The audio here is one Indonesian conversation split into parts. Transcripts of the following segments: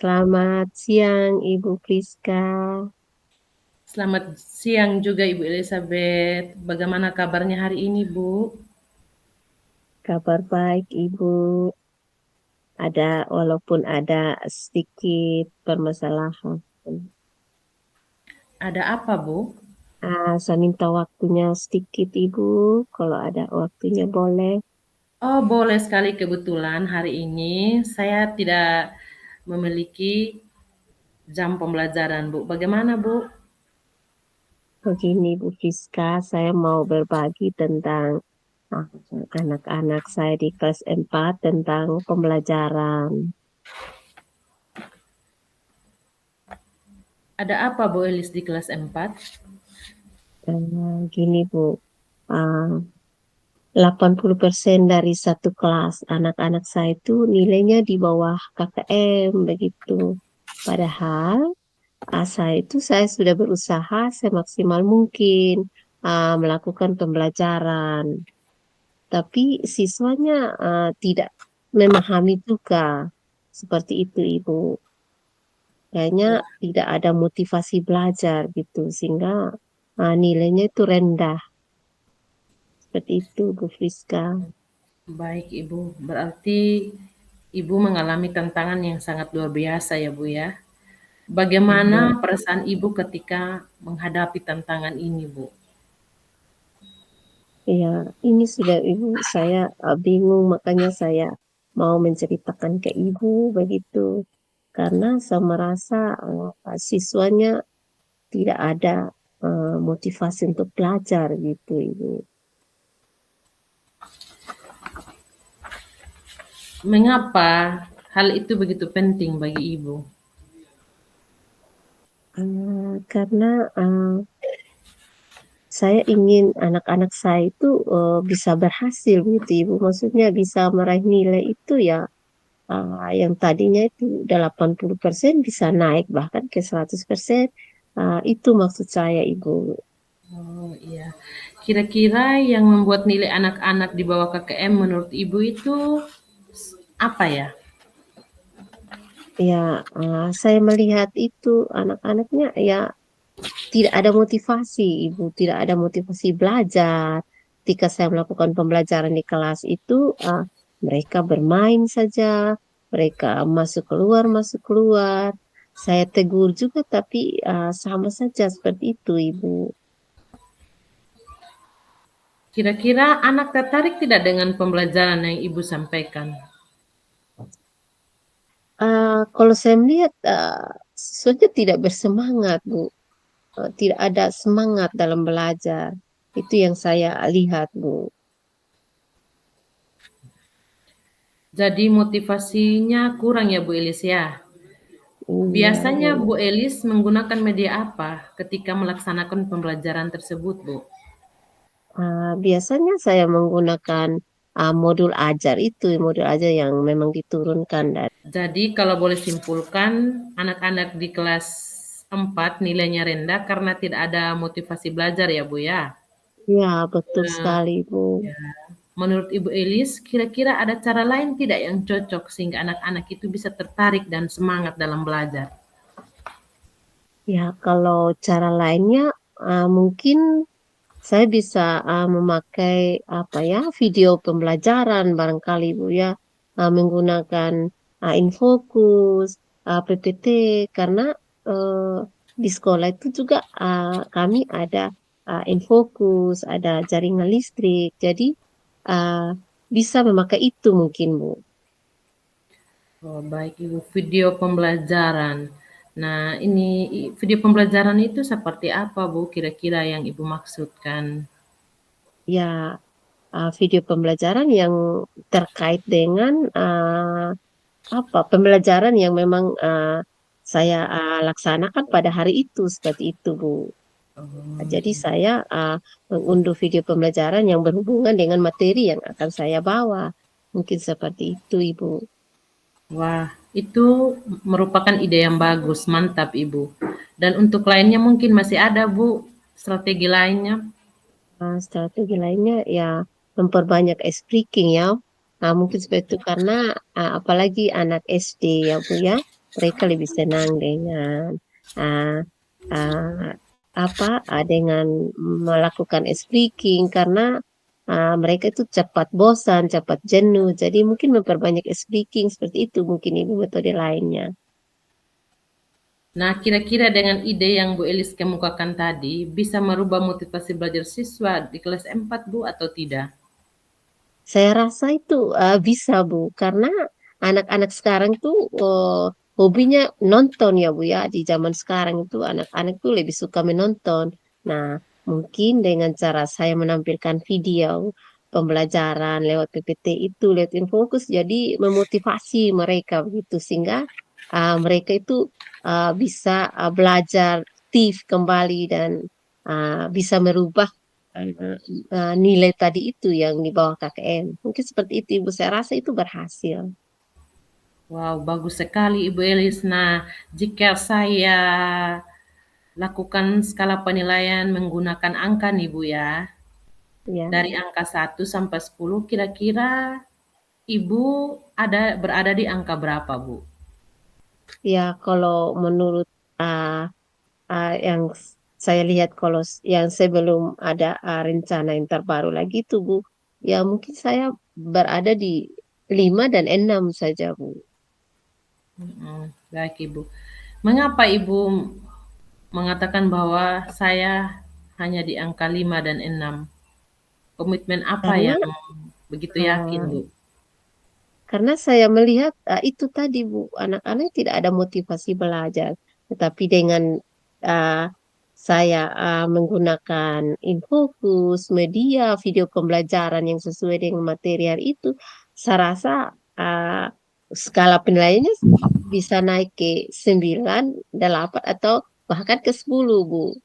Selamat siang, Ibu Priska. Selamat siang juga Ibu Elizabeth. Bagaimana kabarnya hari ini, Bu? Kabar baik, Ibu. Walaupun ada sedikit permasalahan. Ada apa, Bu? Saya minta waktunya sedikit, Ibu. Kalau ada waktunya boleh. Oh, boleh sekali kebetulan hari ini saya tidak memiliki jam pembelajaran, Bu. Bagaimana, Bu? Begini, Bu Priska, saya mau berbagi tentang ah, anak-anak saya di kelas 4 tentang pembelajaran. Ada apa, Bu Elis di kelas 4? Gini, Bu. Ah, 80% dari satu kelas anak-anak saya itu nilainya di bawah KKM begitu. Padahal saya sudah berusaha semaksimal mungkin melakukan pembelajaran. Tapi siswanya tidak memahami juga seperti itu, Ibu. Kayaknya tidak ada motivasi belajar gitu sehingga nilainya itu rendah. Seperti itu, Bu Friska. Baik, Ibu. Berarti Ibu mengalami tantangan yang sangat luar biasa ya, Bu ya. Bagaimana Iya. perasaan Ibu ketika menghadapi tantangan ini, Bu? Ya, ini sudah ibu saya bingung, makanya saya mau menceritakan ke ibu begitu. Karena saya merasa siswanya tidak ada motivasi untuk belajar gitu, Ibu. Mengapa hal itu begitu penting bagi Ibu? Karena saya ingin anak-anak saya itu bisa berhasil gitu, Ibu. Maksudnya bisa meraih nilai itu ya yang tadinya itu 80% bisa naik bahkan ke 100%. Itu maksud saya, Ibu. Oh, iya. Kira-kira yang membuat nilai anak-anak di bawah KKM menurut Ibu itu apa ya? Ya, saya melihat itu anak-anaknya ya tidak ada motivasi, Ibu, tidak ada motivasi belajar. Ketika saya melakukan pembelajaran di kelas itu, mereka bermain saja, mereka masuk keluar. Saya tegur juga, tapi sama saja seperti itu, Ibu. Kira-kira anak tertarik tidak dengan pembelajaran yang Ibu sampaikan? Kalau saya melihat, siswanya tidak bersemangat, Bu. Tidak ada semangat dalam belajar. Itu yang saya lihat, Bu. Jadi motivasinya kurang ya Bu Elis ya? Iya, Biasanya memang. Bu Elis menggunakan media apa ketika melaksanakan pembelajaran tersebut, Bu? Biasanya saya menggunakan modul ajar yang memang diturunkan dari. Jadi kalau boleh simpulkan, anak-anak di kelas 4 nilainya rendah karena tidak ada motivasi belajar ya Bu ya? Ya, betul Nah, sekali, Bu. ya. Menurut Ibu Elis, kira-kira ada cara lain tidak yang cocok sehingga anak-anak itu bisa tertarik dan semangat dalam belajar? Ya, kalau cara lainnya mungkin saya bisa memakai apa ya video pembelajaran barangkali, Bu ya, menggunakan Infokus, PPT karena eh, di sekolah itu juga kami ada Infokus, ada jaringan listrik, jadi uh, bisa memakai itu mungkin, Bu. Oh, baik Ibu, video pembelajaran. Nah, ini video pembelajaran itu seperti apa Bu kira-kira yang Ibu maksudkan? Ya, video pembelajaran yang terkait dengan apa pembelajaran yang memang saya laksanakan pada hari itu seperti itu, Bu. Jadi Oh, saya mengunduh video pembelajaran yang berhubungan dengan materi yang akan saya bawa. Mungkin seperti itu, Ibu. wah, itu merupakan ide yang bagus, mantap Ibu. Dan untuk lainnya mungkin masih ada Bu, strategi lainnya? Strategi lainnya ya memperbanyak speaking ya. Mungkin seperti itu karena apalagi anak SD ya, Bu ya. mereka lebih senang dengan uh, uh, dengan melakukan speaking karena mereka itu cepat bosan, cepat jenuh. Jadi mungkin memperbanyak speaking seperti itu mungkin ibu metode lainnya. Nah, kira-kira dengan ide yang Bu Elis kemukakan tadi, bisa merubah motivasi belajar siswa di kelas 4, Bu, atau tidak? Saya rasa itu bisa Bu, karena anak-anak sekarang tuh hobinya nonton ya Bu ya. Di zaman sekarang itu anak-anak tuh lebih suka menonton. Nah, mungkin dengan cara saya menampilkan video pembelajaran lewat PPT itu, lewat Infokus, jadi memotivasi mereka begitu sehingga mereka itu bisa belajar aktif kembali dan bisa merubah nilai tadi itu yang di bawah KKM. Mungkin seperti itu, Ibu. Saya rasa itu berhasil. Wow, bagus sekali Ibu Elis. Nah, jika saya lakukan skala penilaian menggunakan angka nih Bu ya, Ya, dari angka 1 sampai 10, kira-kira Ibu berada di angka berapa Bu? ya kalau menurut uh, yang saya lihat kalau yang sebelum ada rencana yang terbaru lagi itu, Bu, ya mungkin saya berada di 5 dan 6 saja, Bu. Mhm, baik Ibu. Mengapa Ibu mengatakan bahwa saya hanya di angka 5 dan 6? Komitmen apa Karena yang begitu yakin, uh, Bu? Karena saya melihat itu tadi Bu, anak-anak tidak ada motivasi belajar. Tetapi dengan uh, saya menggunakan Infokus, media, video pembelajaran yang sesuai dengan material itu, saya rasa uh, skala penilaiannya bisa naik ke 9, 8, atau bahkan ke 10 Bu.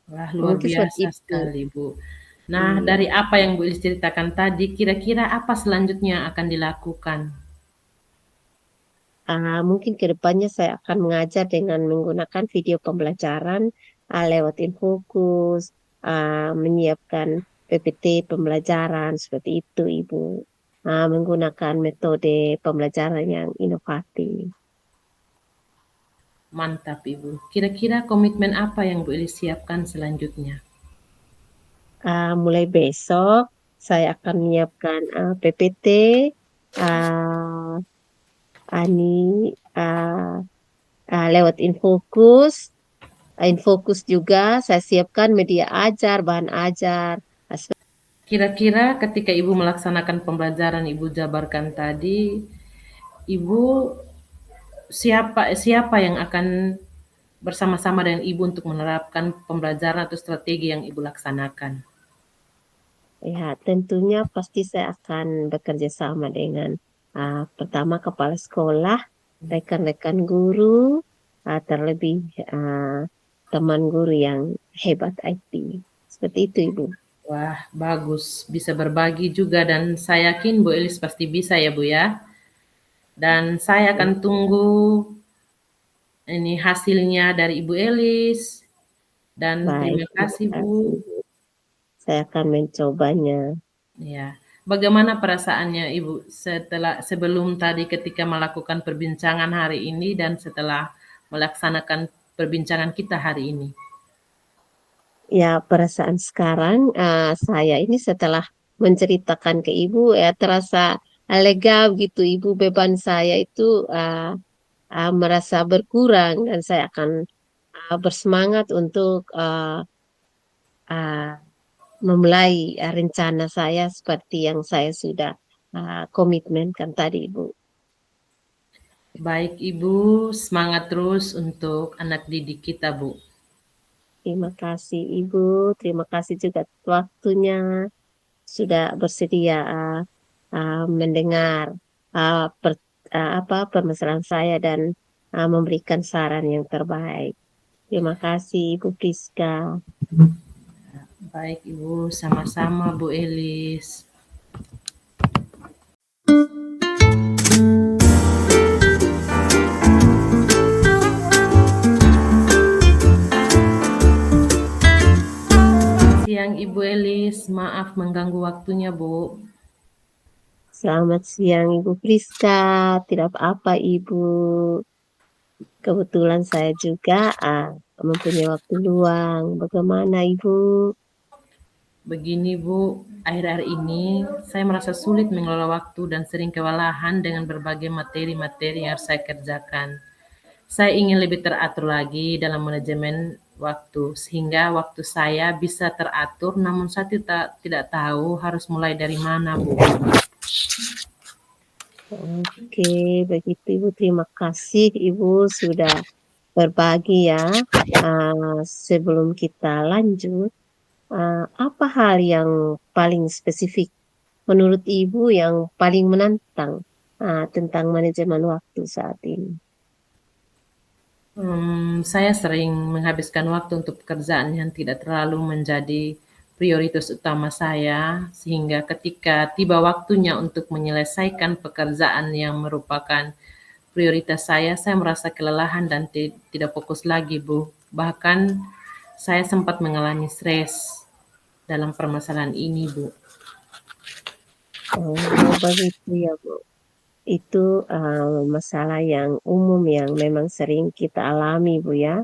Wah, luar Mungkin seperti biasa itu. sekali, Bu. Nah, Iya. dari apa yang Bu Ilis ceritakan tadi, kira-kira apa selanjutnya akan dilakukan? Mungkin ke depannya saya akan mengajar dengan menggunakan video pembelajaran lewat Infokus, menyiapkan PPT pembelajaran seperti itu, Ibu. Menggunakan metode pembelajaran yang inovatif. Mantap, Ibu. Kira-kira komitmen apa yang Bu Ilis siapkan selanjutnya? Mulai besok saya akan menyiapkan PPT, uh, lewat Infokus. Infokus juga saya siapkan media ajar, bahan ajar. Kira-kira ketika Ibu melaksanakan pembelajaran Ibu jabarkan tadi, Ibu siapa siapa yang akan bersama-sama dengan Ibu untuk menerapkan pembelajaran atau strategi yang Ibu laksanakan? Ya, tentunya pasti saya akan bekerja sama dengan pertama kepala sekolah, rekan-rekan guru, terlebih teman guru yang hebat IT. Seperti itu, Ibu. Wah, bagus. Bisa berbagi juga dan saya yakin Bu Elis pasti bisa ya, Bu ya. Dan saya akan tunggu ini hasilnya dari Ibu Elis dan Baik, terima terima kasih, Bu. kasih. Saya akan mencobanya. Ya. Bagaimana perasaannya Ibu sebelum tadi ketika melakukan perbincangan hari ini dan setelah melaksanakan perbincangan kita hari ini? Ya, perasaan sekarang saya ini setelah menceritakan ke Ibu ya terasa lega gitu Ibu, beban saya itu merasa berkurang dan saya akan bersemangat untuk uh, memulai rencana saya seperti yang saya sudah komitmenkan tadi Ibu. Baik Ibu, semangat terus untuk anak didik kita, Bu. Terima kasih Ibu, terima kasih juga waktunya sudah bersedia mendengar permasalahan saya dan memberikan saran yang terbaik. Terima kasih Ibu Priska. Baik Ibu, sama-sama Bu Elis. Siang Ibu Elis, maaf mengganggu waktunya Bu. Selamat siang Ibu Priska, tidak apa-apa Ibu. Kebetulan saya juga mempunyai waktu luang. Bagaimana Ibu? Begini Bu, akhir-akhir ini saya merasa sulit mengelola waktu dan sering kewalahan dengan berbagai materi-materi yang harus saya kerjakan. Saya ingin lebih teratur lagi dalam manajemen waktu, sehingga waktu saya bisa teratur, namun saya tidak tahu harus mulai dari mana, Bu. Oke, begitu Ibu. Terima kasih Ibu sudah berbagi ya. Sebelum kita lanjut, apa hal yang paling spesifik menurut Ibu yang paling menantang tentang manajemen waktu saat ini? Saya sering menghabiskan waktu untuk pekerjaan yang tidak terlalu menjadi prioritas utama saya, sehingga ketika tiba waktunya untuk menyelesaikan pekerjaan yang merupakan prioritas saya merasa kelelahan dan tidak fokus lagi, Bu. Bahkan saya sempat mengalami stres dalam permasalahan ini, Bu. Oh, begitu ya Bu. Itu masalah yang umum yang memang sering kita alami, Bu ya.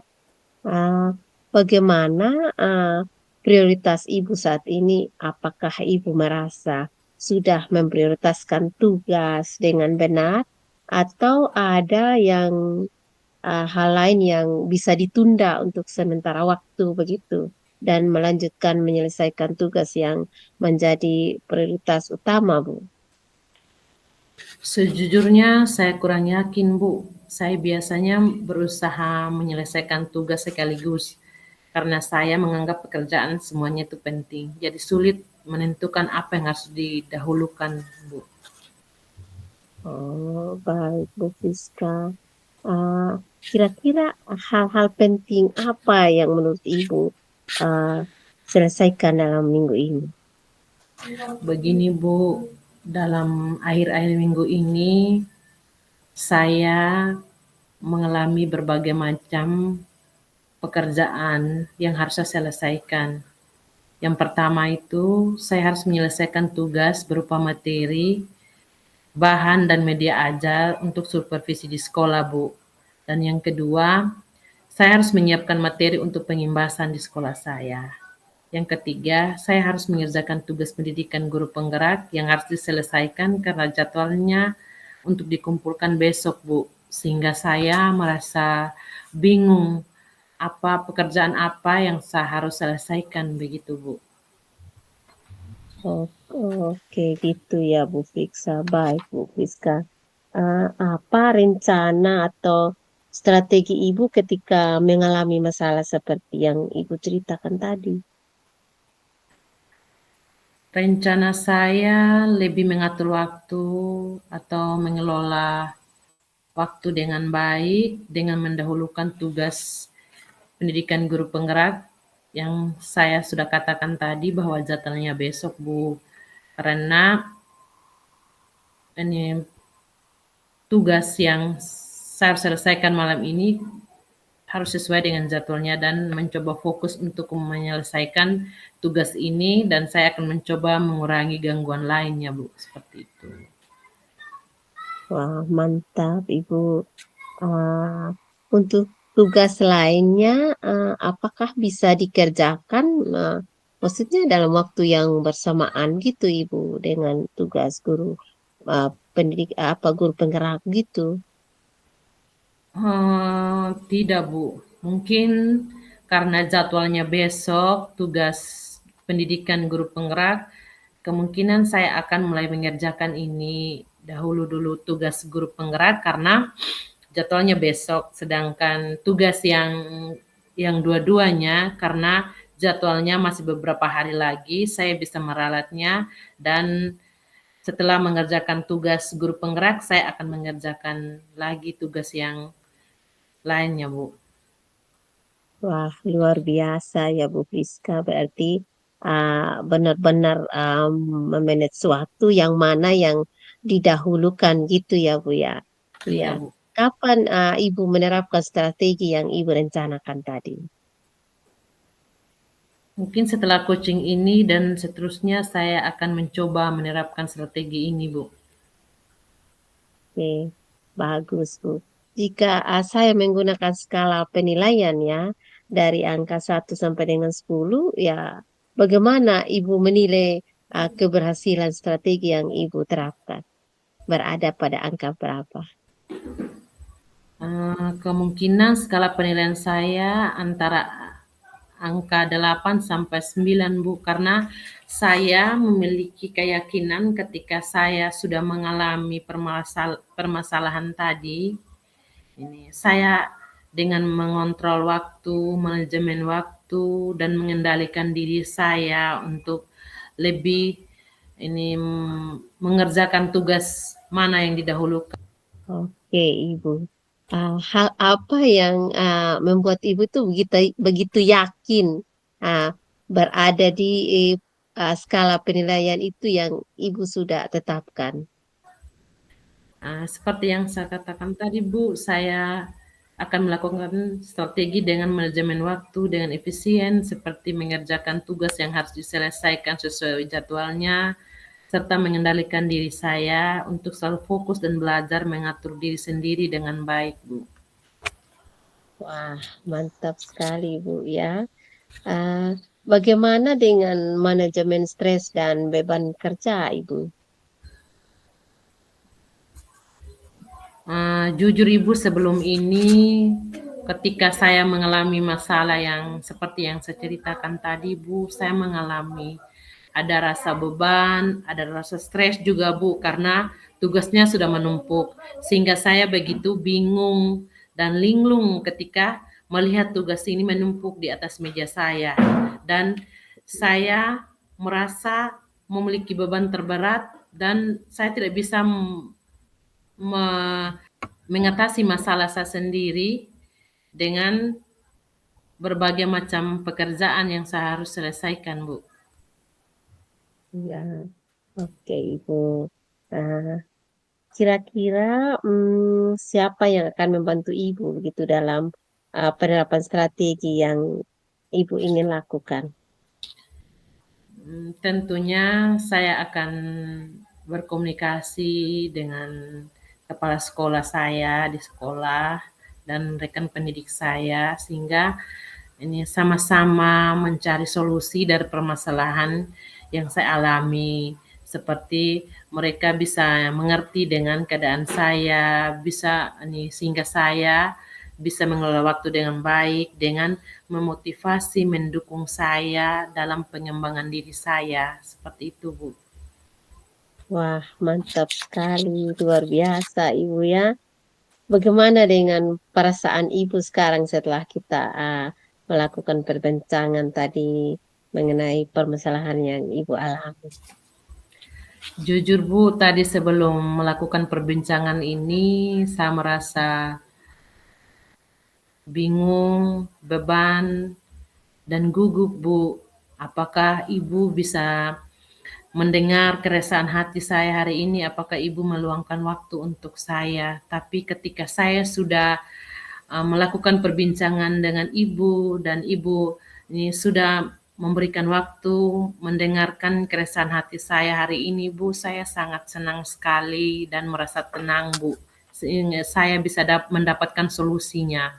Uh, Bagaimana uh, prioritas Ibu saat ini? Apakah Ibu merasa sudah memprioritaskan tugas dengan benar, atau ada yang hal lain yang bisa ditunda untuk sementara waktu begitu, dan melanjutkan menyelesaikan tugas yang menjadi prioritas utama, Bu? Sejujurnya saya kurang yakin, Bu. Saya biasanya berusaha menyelesaikan tugas sekaligus karena saya menganggap pekerjaan semuanya itu penting. Jadi sulit menentukan apa yang harus didahulukan, Bu. Oh, baik, Bu Fiska. Uh, Kira-kira hal-hal penting apa yang menurut Ibu uh, selesaikan dalam minggu ini? Begini, Bu, dalam akhir-akhir minggu ini saya mengalami berbagai macam pekerjaan yang harus saya selesaikan. Yang pertama itu, saya harus menyelesaikan tugas berupa materi, bahan, dan media ajar untuk supervisi di sekolah, Bu. Dan yang kedua, saya harus menyiapkan materi untuk pengimbasan di sekolah saya. Yang ketiga, saya harus mengerjakan tugas pendidikan guru penggerak yang harus diselesaikan karena jadwalnya untuk dikumpulkan besok, Bu. Sehingga saya merasa bingung pekerjaan apa yang saya harus selesaikan begitu, Bu. Oh, oke, gitu ya Bu Fiksa. Baik, Bu Fiska. Apa rencana atau strategi Ibu ketika mengalami masalah seperti yang Ibu ceritakan tadi? Rencana saya lebih mengatur waktu atau mengelola waktu dengan baik dengan mendahulukan tugas pendidikan guru penggerak yang saya sudah katakan tadi bahwa jadwalnya besok, Bu. Karena ini tugas yang saya harus selesaikan malam ini harus sesuai dengan jadwalnya dan mencoba fokus untuk menyelesaikan tugas ini dan saya akan mencoba mengurangi gangguan lainnya, Bu, seperti itu. Wah, mantap Ibu. Ah, untuk tugas lainnya, apakah bisa dikerjakan, maksudnya dalam waktu yang bersamaan gitu, Ibu, dengan tugas guru guru penggerak gitu? Tidak, Bu. Mungkin karena jadwalnya besok tugas pendidikan guru penggerak, kemungkinan saya akan mulai mengerjakan ini dahulu dulu tugas guru penggerak karena jadwalnya besok, sedangkan tugas yang dua-duanya karena jadwalnya masih beberapa hari lagi, saya bisa meralatnya dan setelah mengerjakan tugas guru penggerak, saya akan mengerjakan lagi tugas yang lainnya, Bu. Wah, luar biasa ya Bu Friska. Berarti benar-benar memanage waktu yang mana yang didahulukan gitu ya Bu ya. Iya. Iya, Bu. Kapan Ibu menerapkan strategi yang Ibu rencanakan tadi? Mungkin setelah coaching ini dan seterusnya saya akan mencoba menerapkan strategi ini, Bu. Oke, bagus, Bu. Jika saya menggunakan skala penilaian ya, dari angka 1 sampai dengan 10, ya bagaimana Ibu menilai keberhasilan strategi yang Ibu terapkan? Berada pada angka berapa? Kemungkinan skala penilaian saya antara angka 8 sampai 9, Bu, karena saya memiliki keyakinan ketika saya sudah mengalami permasalahan tadi, ini saya dengan mengontrol waktu, manajemen waktu, dan mengendalikan diri saya untuk lebih ini mengerjakan tugas mana yang didahulukan. Oke, Ibu. Hal apa yang membuat Ibu tuh begitu begitu yakin ah, berada di skala penilaian itu yang Ibu sudah tetapkan? Seperti yang saya katakan tadi, Bu, saya akan melakukan strategi dengan manajemen waktu dengan efisien, seperti mengerjakan tugas yang harus diselesaikan sesuai jadwalnya, serta mengendalikan diri saya untuk selalu fokus dan belajar mengatur diri sendiri dengan baik, Bu. Wah, mantap sekali, Bu ya. Ah, Bagaimana dengan manajemen stres dan beban kerja, Ibu? Jujur Ibu, sebelum ini ketika saya mengalami masalah yang seperti yang saya ceritakan tadi, Bu, saya mengalami ada rasa beban, ada rasa stres juga, Bu, karena tugasnya sudah menumpuk. Sehingga saya begitu bingung dan linglung ketika melihat tugas ini menumpuk di atas meja saya. Dan saya merasa memiliki beban terberat dan saya tidak bisa mengatasi masalah saya sendiri dengan berbagai macam pekerjaan yang saya harus selesaikan, Bu. Ya, oke, Ibu. Nah, kira-kira siapa yang akan membantu Ibu begitu dalam penerapan strategi yang Ibu ingin lakukan? Tentunya saya akan berkomunikasi dengan kepala sekolah saya di sekolah dan rekan pendidik saya sehingga ini sama-sama mencari solusi dari permasalahan yang saya alami. Seperti mereka bisa mengerti dengan keadaan saya, bisa ini sehingga saya bisa mengelola waktu dengan baik, dengan memotivasi, mendukung saya dalam pengembangan diri saya. Seperti itu, Bu. Wah, mantap sekali, luar biasa Ibu ya. Bagaimana dengan perasaan Ibu sekarang setelah kita melakukan perbincangan tadi mengenai permasalahan yang Ibu alami? Jujur, Bu, tadi sebelum melakukan perbincangan ini, saya merasa bingung, beban, dan gugup, Bu. Apakah Ibu bisa mendengar keresahan hati saya hari ini? Apakah Ibu meluangkan waktu untuk saya? Tapi ketika saya sudah melakukan perbincangan dengan Ibu dan Ibu ini sudah memberikan waktu mendengarkan keresahan hati saya hari ini, Bu, saya sangat senang sekali dan merasa tenang, Bu. Sehingga saya bisa mendapatkan solusinya.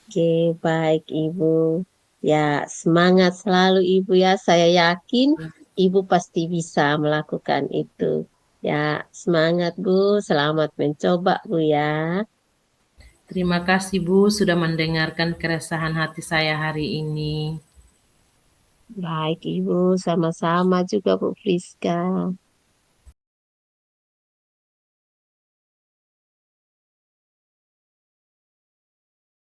Oke, baik Ibu. Ya, semangat selalu Ibu ya. Saya yakin Ibu pasti bisa melakukan itu. Ya, semangat Bu. Selamat mencoba Bu ya. Terima kasih, Bu, sudah mendengarkan keresahan hati saya hari ini. Baik Ibu, sama-sama juga Bu Friska.